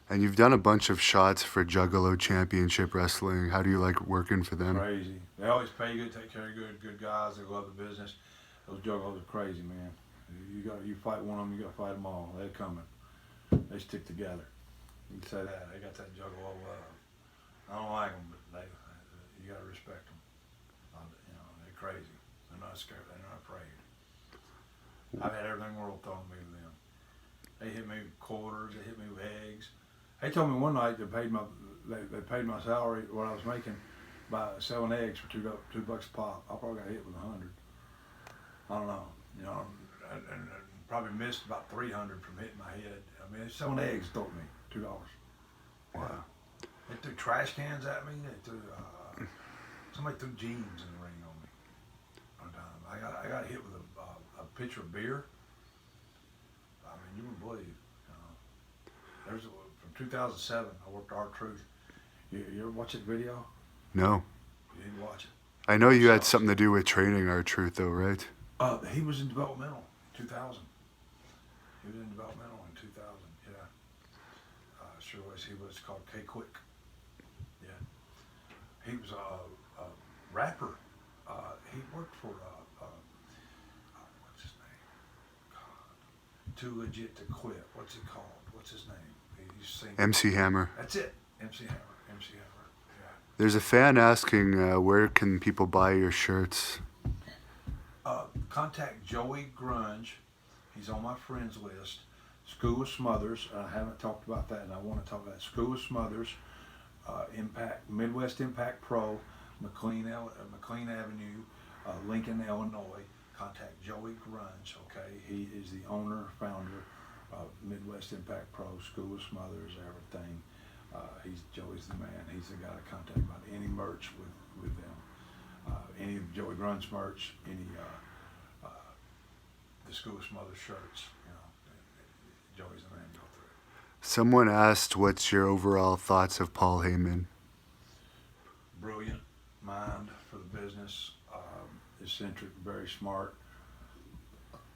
And you've done a bunch of shots for Juggalo Championship Wrestling. How do you like working for them? Crazy. They always pay you good, take care of good guys. They love the business. Those juggalos are crazy, man. You fight one of them, you got to fight them all. They're coming. They stick together. You can say that. They got that juggalo love. I don't like them, but you got to respect them. They're crazy. They're not scared. They're not afraid. I've had everything in the world thrown at me with them. They hit me with quarters. They hit me with eggs. They told me one night they paid my salary, what I was making, by selling eggs for $2 a pop. I probably got hit with 100. I don't know. And probably missed about 300 from hitting my head. I mean, selling eggs taught me $2. Wow. They threw trash cans at me. They threw somebody threw jeans in the ring on me one time. I got hit with a pitcher of beer. I mean, you wouldn't believe. From 2007, I worked R-Truth. You ever watch that video? No. You didn't watch it. I know you had something to do with training R-Truth, though, right? He was in developmental in 2000. He was in developmental in 2000. Yeah. Sure was. He was called K Quick. Yeah. He was a rapper. He worked for what's his name? God. Too Legit to Quit. What's it called? What's his name? He used to sing. MC Hammer. That's it. MC Hammer. MC Hammer. Yeah. There's a fan asking where can people buy your shirts? Contact Joey Grunge. He's on my friends list. School of Smothers. I haven't talked about that, and I want to talk about that. School of Smothers. Impact Midwest Impact Pro. McLean Avenue, Lincoln, Illinois. Contact Joey Grunge. Okay, he is the owner, founder of Midwest Impact Pro, School of Smothers, everything. Joey's the man. He's the guy to contact about any merch with them. Any of Joey Grunge merch, any the School of Smothers shirts. Joey's the man to go through. Someone asked, what's your overall thoughts of Paul Heyman? Brilliant mind for the business. Eccentric, very smart.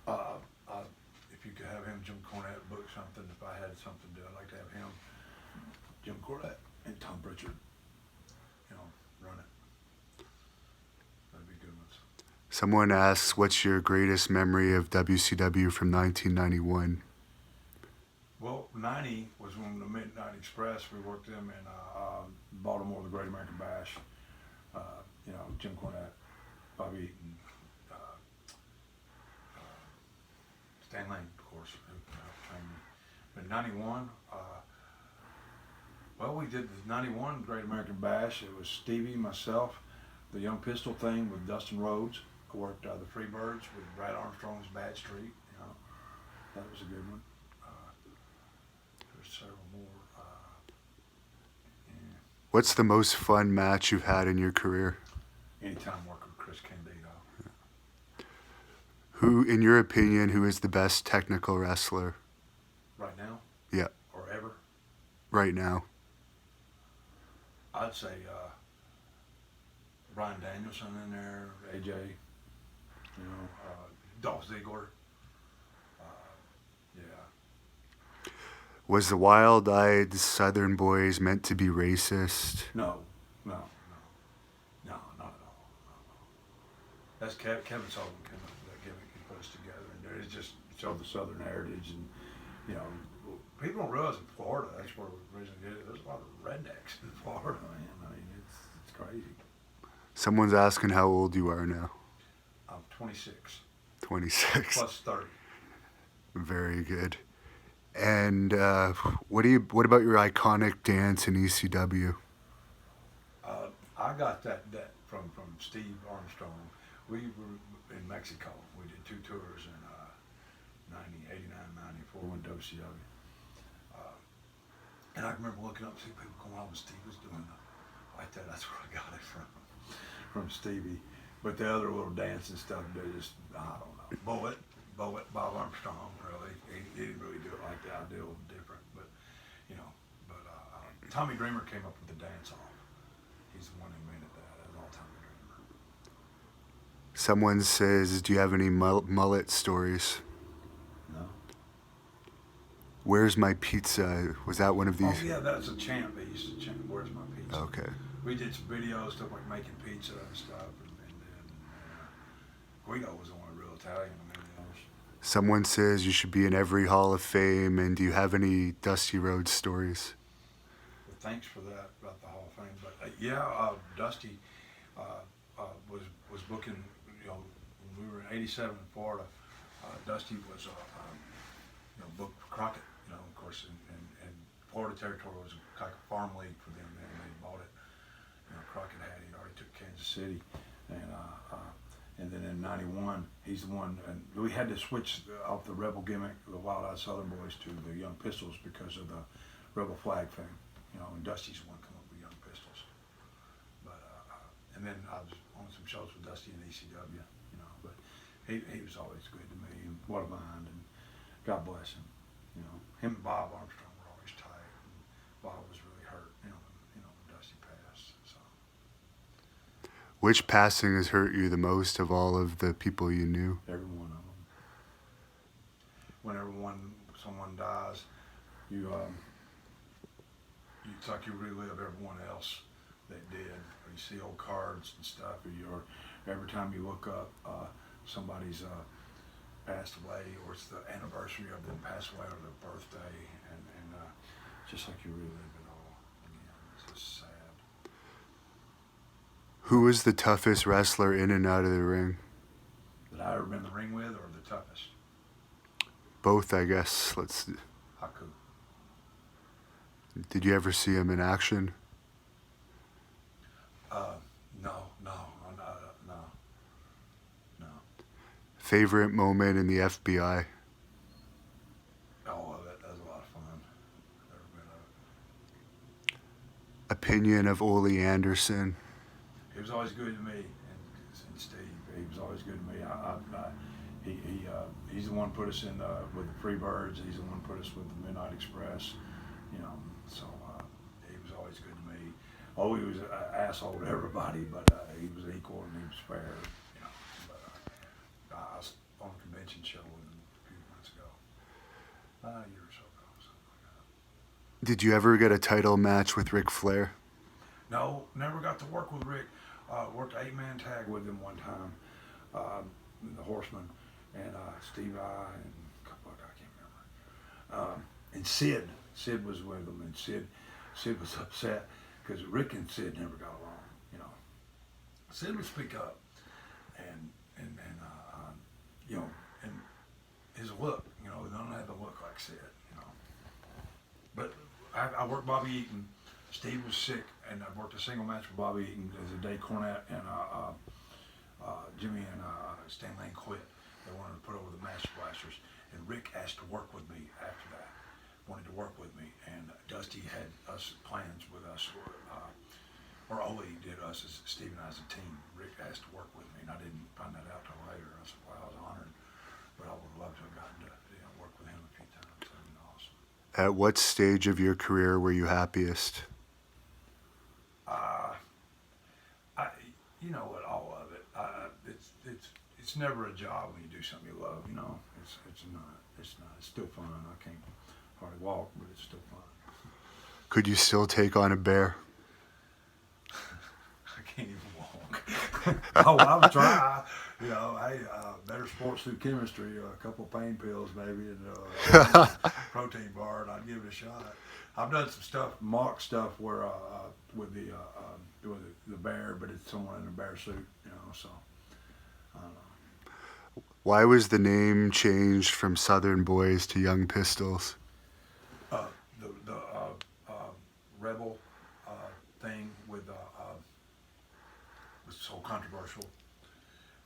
If you could have him, Jim Cornette, book something. If I had something to do, I'd like to have him, Jim Cornette, and Tom Pritchard, run it. That'd be good ones. Someone asks, what's your greatest memory of WCW from 1991? Well, 90 was when the Midnight Express, we worked them in Baltimore, the Great American Bash. Jim Cornette, Bobby Eaton, Stan Lane, of course. But 91, we did the 91 Great American Bash. It was Stevie, myself, the Young Pistol thing with Dustin Rhodes. I worked the Freebirds with Brad Armstrong's Bad Street. That was a good one. There's several more. What's the most fun match you've had in your career? Anytime working with Chris Candido. Who, in your opinion, who is the best technical wrestler? Right now? Yeah. Or ever? Right now. I'd say Brian Danielson in there, AJ, Dolph Ziggler. Yeah. Was the Wild-Eyed Southern Boys meant to be racist? No, not at all. No. That's Kevin Sullivan came up with that gimmick. He put us together, and it's just show the Southern heritage, and people don't realize in Florida that's where we originally did it. There's a lot of rednecks in Florida, man. I mean, it's crazy. Someone's asking how old you are now. I'm 26. 26. Plus 30. Very good. And what about your iconic dance in ECW? I got that from Steve Armstrong. We were in Mexico. We did 2 tours in 89, 94 when WCW. And I remember looking up and seeing people going on, Steve was doing like that. That's where I got it from Stevie. But the other little dancing stuff, they just, I don't know. Bullet, Bob Armstrong, really. He didn't really do it like that. I did a little different. But Tommy Dreamer came up with the dance-off. He's the one who made it that. That's all Tommy Dreamer. Someone says, do you have any mullet stories? No. Where's My Pizza? Was that one of these? Oh yeah, that's a chant they used to chant. Where's my pizza? Okay. We did some videos, stuff like making pizza and stuff, and Guido was the one real Italian. I mean, Someone says you should be in every Hall of Fame, and do you have any Dusty Rhodes stories? well, thanks for that about the Hall of Fame. But Dusty was booking. You know, when we were in '87 in Florida, Dusty was booked Crockett. You know, of course, and Florida territory was like a farm league for them. And they bought it. You know, Crockett had it. Already took Kansas City, and then in '91, he's the one, and we had to switch off the Rebel gimmick, the Wild Eyed Southern Boys, to the Young Pistols because of the Rebel flag thing. You know, and Dusty's the one come up with Young Pistols. But and then I was on some shows with Dusty in ECW. You know, but he was always good to me, and what a mind, and God bless him. You know, him and Bob Armstrong were always tight. And Bob was really hurt. You know, when Dusty passed. So. Which passing has hurt you the most of all of the people you knew? Every one of them. Whenever someone dies, it's like you relive everyone else that did. Or you see old cards and stuff, or every time you look up, somebody's passed away, or it's the anniversary of them passing away, or their birthday, and just like you relive it all again. It's just sad. Who was the toughest wrestler in and out of the ring? That I ever been in the ring with, or the toughest? Both, I guess. Haku. Did you ever see him in action? No. Favorite moment in the FBI? All of it. That was a lot of fun. Every bit of it. Opinion of Ole Anderson? He was always good to me, and Steve. He was always good to me. He's the one put us in with the Freebirds. He's the one put us with the Midnight Express. You know, so he was always good to me. Oh, he was an asshole to everybody, but he was equal and he was fair. You know, but I was on a convention show with him a few months ago, a year or so ago, something like that. Did you ever get a title match with Ric Flair? No, never got to work with Rick. Worked 8-man tag with him one time, the Horseman, and Steve I and a couple I can't remember. And Sid was with him, and Sid was upset because Rick and Sid never got along. You know, Sid would speak up, and you know, and his look, you know, none had the look like Sid. You know, but I worked Bobby Eaton. Steve was sick, and I worked a single match with Bobby Eaton as a Dave Cornette, and Jimmy and Stan Lane quit. They wanted to put over the Master Blasters, and Rick asked to work with me after that. Wanted to work with me, and Dusty had us plans with us, or Ole did us as Steve and I as a team. Rick asked to work with me, and I didn't find that out till later. I said, well, I was honored, but I would have loved to have gotten to work with him a few times. That'd been awesome. At what stage of your career were you happiest? You know what, all of it. It's never a job when you do something you love. You know, it's not. It's still fun. I can't hardly walk, but it's still fun. Could you still take on a bear? I can't even walk. Oh, I would try. You know, better sports through chemistry, a couple of pain pills maybe, and a protein bar, and I'd give it a shot. I've done some stuff, mock stuff, where with the bear, but it's someone in a bear suit, you know. So I don't know. Why was the name changed from Southern Boys to Young Pistols? The Rebel thing was so controversial,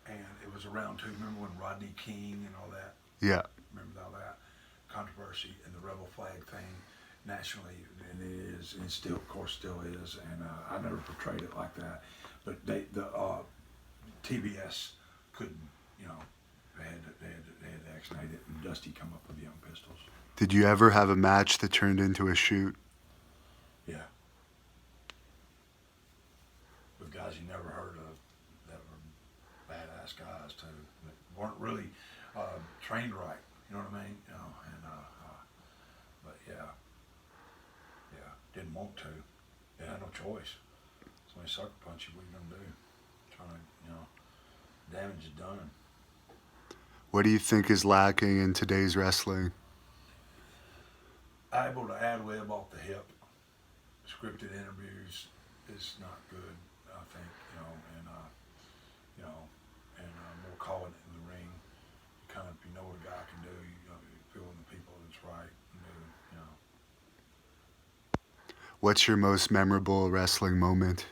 and it was around too. Remember when Rodney King and all that? Yeah. Remember all that controversy and the Rebel flag thing nationally, and it is, and still, of course, still is. And I never portrayed it like that, but the TBS couldn't, you know, they had to extradite it, and Dusty come up with the Young Pistols. Did you ever have a match that turned into a shoot? Yeah. With guys you never heard of that were badass guys too, that weren't really trained right. You know what I mean? You know, and want to. They had no choice. Somebody sucker punch you, what are you gonna do? Trying to, damage is done. What do you think is lacking in today's wrestling? Able to ad lib off the hip. Scripted interviews is not good, I think, and more calling it in the ring. Kind of, you know what a guy can do, you feel in the people that's right, What's your most memorable wrestling moment?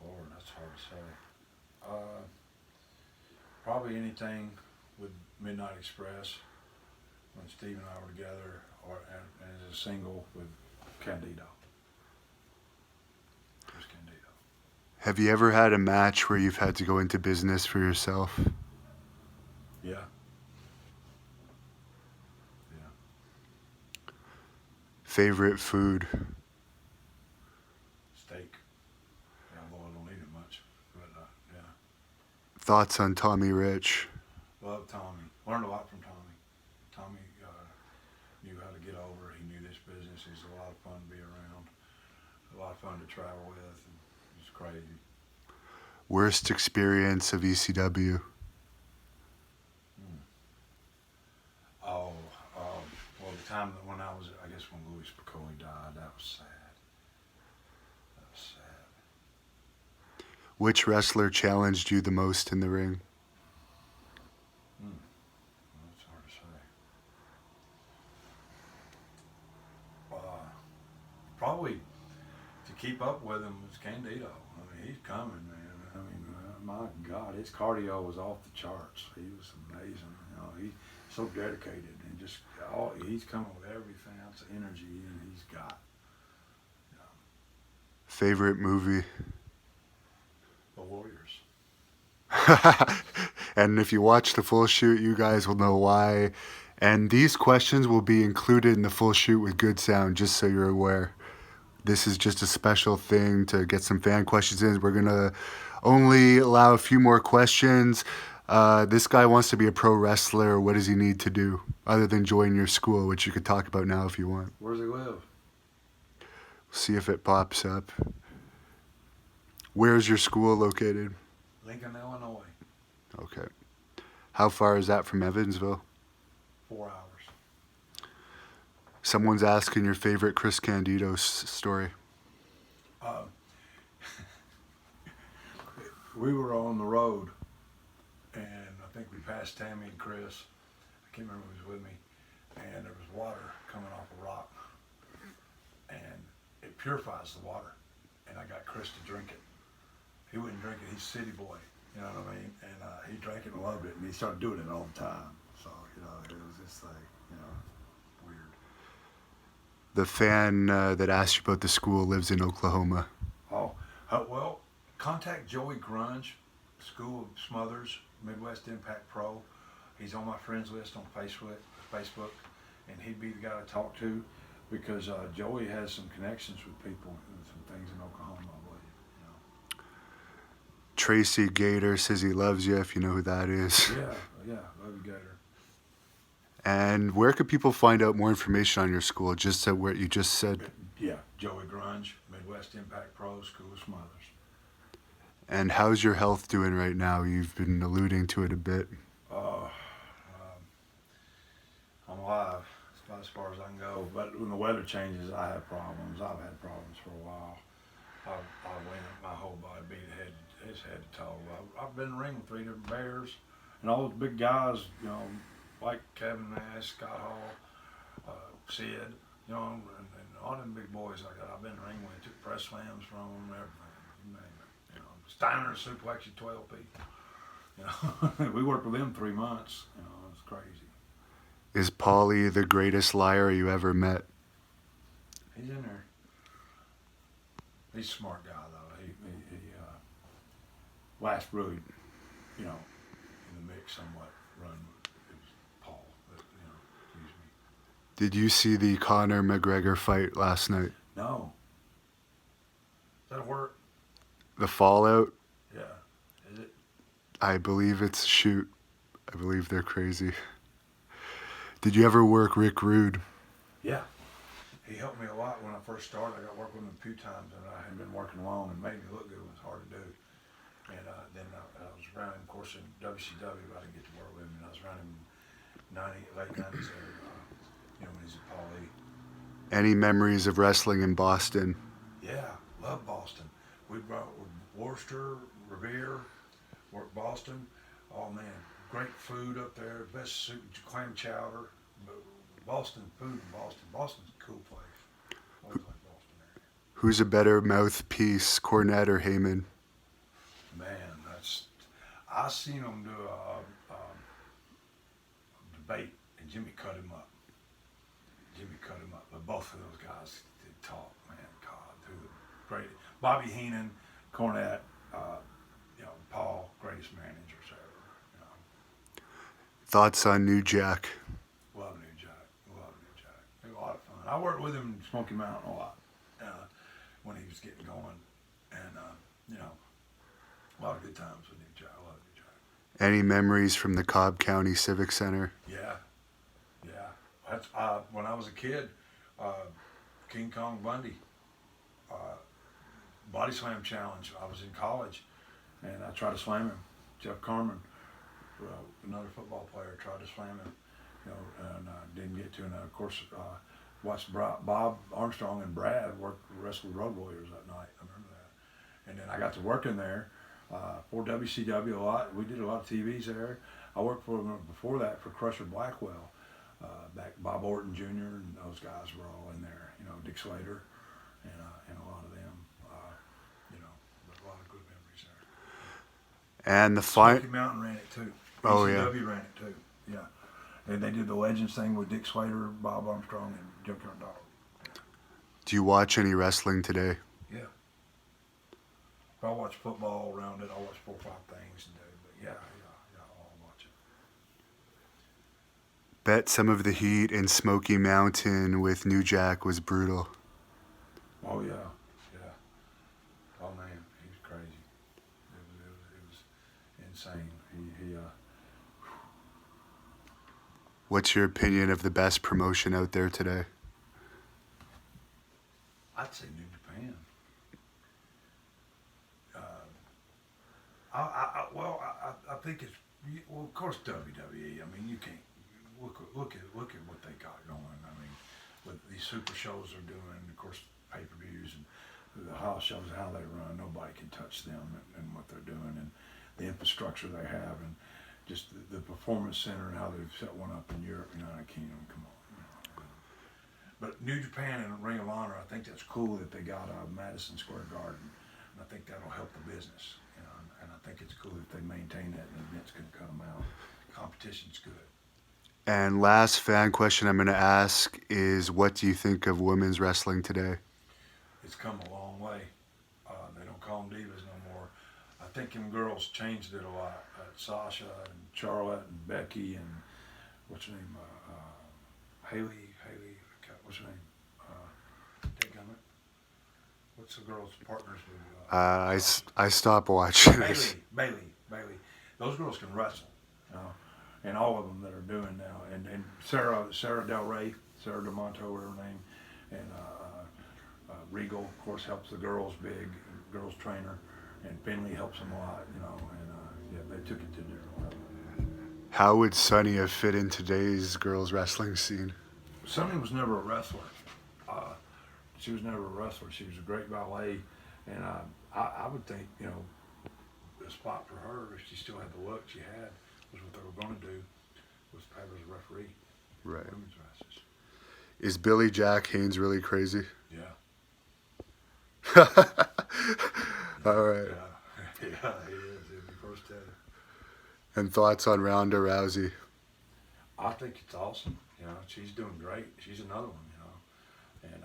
Lord, that's hard to say. Probably anything with Midnight Express when Steve and I were together, and as a single with Candido. Chris Candido. Have you ever had a match where you've had to go into business for yourself? Yeah. Favorite food? Steak. Yeah, although I don't eat it much, but yeah. Thoughts on Tommy Rich? Love Tommy. Learned a lot from Tommy. Tommy knew how to get over. He knew this business. He's a lot of fun to be around. A lot of fun to travel with. And he's crazy. Worst experience of ECW? Well, the time that when I was, I guess when Louis Piccoli died, that was sad. That was sad. Which wrestler challenged you the most in the ring? Well, that's hard to say. Probably to keep up with him was Candido. I mean, he's coming, man. I mean, my God, his cardio was off the charts. He was amazing. He's so dedicated and just he's coming with every ounce of energy and he's got. Favorite movie? The Warriors. And if you watch the full shoot, you guys will know why. And these questions will be included in the full shoot with good sound, just so you're aware. This is just a special thing to get some fan questions in. We're going to only allow a few more questions. This guy wants to be a pro wrestler. What does he need to do other than join your school, which you could talk about now if you want? Where does he live? See if it pops up. Where's your school located? Lincoln, Illinois. Okay. How far is that from Evansville? 4 hours. Someone's asking your favorite Chris Candido story. We were on the road, and I think we passed Tammy and Chris. I can't remember who was with me, and there was water coming off a rock, and it purifies the water, and I got Chris to drink it. He wouldn't drink it. He's a city boy, you know what I mean? And he drank it and loved it, and he started doing it all the time. So, it was just like, weird. The fan that asked you about the school lives in Oklahoma. Well, contact Joey Grunge, School of Smothers, Midwest Impact Pro. He's on my friends list on Facebook, and he'd be the guy to talk to because Joey has some connections with people and some things in Oklahoma, I believe. Tracy Gator says he loves you, if you know who that is. Yeah, love you, Gator. And where could people find out more information on your school, just at what you just said? Yeah, Joey Grunge, Midwest Impact Pro, School of Smothers. And how's your health doing right now? You've been alluding to it a bit. I'm alive, about as far as I can go. But when the weather changes, I have problems. I've had problems for a while. I went my whole body beat his head to toe. I've been in the ring with 3 different bears, and all those big guys, like Kevin Nash, Scott Hall, Sid, and all them big boys like that. I've been in the ring with, took press slams from them, everything, you name it. Steiner suplex you 12 people. We worked with them 3 months. It's crazy. Is Paulie the greatest liar you ever met? He's in there. He's a smart guy though. He last really, in the mix somewhat run it was Paul. But, excuse me. Did you see the Conor McGregor fight last night? No. Does that work? The Fallout? Yeah. Is it? I believe it's a shoot. I believe they're crazy. Did you ever work Rick Rude? Yeah. He helped me a lot when I first started. I got work with him a few times, and I had been working long and made me look good. It was hard to do. And then I was around him, of course, in WCW. I didn't get to work with him, and I was around him in late 90s, when he's at Paul Heyman. Any memories of wrestling in Boston? Yeah, love Boston. We brought Worcester, Revere, worked Boston. Oh man, great food up there. Best soup, clam chowder. Boston food in Boston. Boston's a cool place. Always like Boston area. Who's a better mouthpiece, Cornette or Heyman? Man, I seen them do a debate, and Jimmy cut him up. But both of those guys did talk, man. God, who the great Bobby Heenan, Cornette, Paul, greatest managers ever. Thoughts on New Jack? Love New Jack. They were a lot of fun. I worked with him in Smoky Mountain a lot when he was getting going, and a lot of good times with New Jack. I love New Jack. Any memories from the Cobb County Civic Center? Yeah. That's when I was a kid. King Kong Bundy, body slam challenge. I was in college, and I tried to slam him. Jeff Carmen, another football player, tried to slam him, and didn't get to. And of course, watched Bob Armstrong and Brad wrestle Road Warriors that night. I remember that. And then I got to work in there for WCW a lot. We did a lot of TVs there. I worked for them before that for Crusher Blackwell. Back Bob Orton Jr. and those guys were all in there. Dick Slater and a lot of them. But a lot of good memories there. And the Smoky Mountain ran it too. Oh yeah. WCW ran it too. Yeah. And they did the Legends thing with Dick Slater, Bob Armstrong, and Junkyard Dog. Do you watch any wrestling today? Yeah. If I watch football around it, I watch 4 or 5 things a day. But yeah, I'll watch it. Bet some of the heat in Smoky Mountain with New Jack was brutal. Oh yeah. Oh man, he was crazy. It was insane. He What's your opinion of the best promotion out there today? I'd say New Japan. I think it's of course WWE. I mean, you can't look at what they got going. I mean, with these super shows they're doing, of course, pay-per-views and the house shows, how they run. Nobody can touch them and what they're doing and the infrastructure they have and just the performance center and how they've set one up in Europe, United Kingdom. Come on. But New Japan and Ring of Honor, I think that's cool that they got Madison Square Garden, and I think that'll help the business. And I think it's cool that they maintain that, and events can cut them out. Competition's good. And last fan question I'm going to ask is, what do you think of women's wrestling today? It's come a long way. They don't call them divas no more. I think them girls changed it a lot. Sasha and Charlotte and Becky and what's her name? Haley. What's her name? Dadgummit. What's the girl's partners with? I stopped watching. Bailey. Those girls can wrestle, and all of them that are doing now. And Sarah Del Rey, Sarah DeMonto, whatever her name, and Regal, of course, helps the girls big, girls trainer, and Finley helps them a lot, and they took it to a different level. How would Sunny have fit in today's girls wrestling scene? Sunny was never a wrestler. She was never a wrestler. She was a great ballet, and I would think, the spot for her, if she still had the look she had, was what they were going to do, was have her as a referee. Right. Women's wrestlers. Is Billy Jack Haynes really crazy? Yeah. All right. Yeah, he is. He'll be first to. And thoughts on Ronda Rousey? I think it's awesome. She's doing great. She's another one. And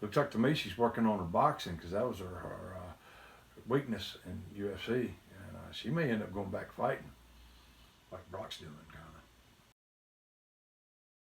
looks like to me she's working on her boxing because that was her weakness in UFC, and she may end up going back fighting like Brock's doing.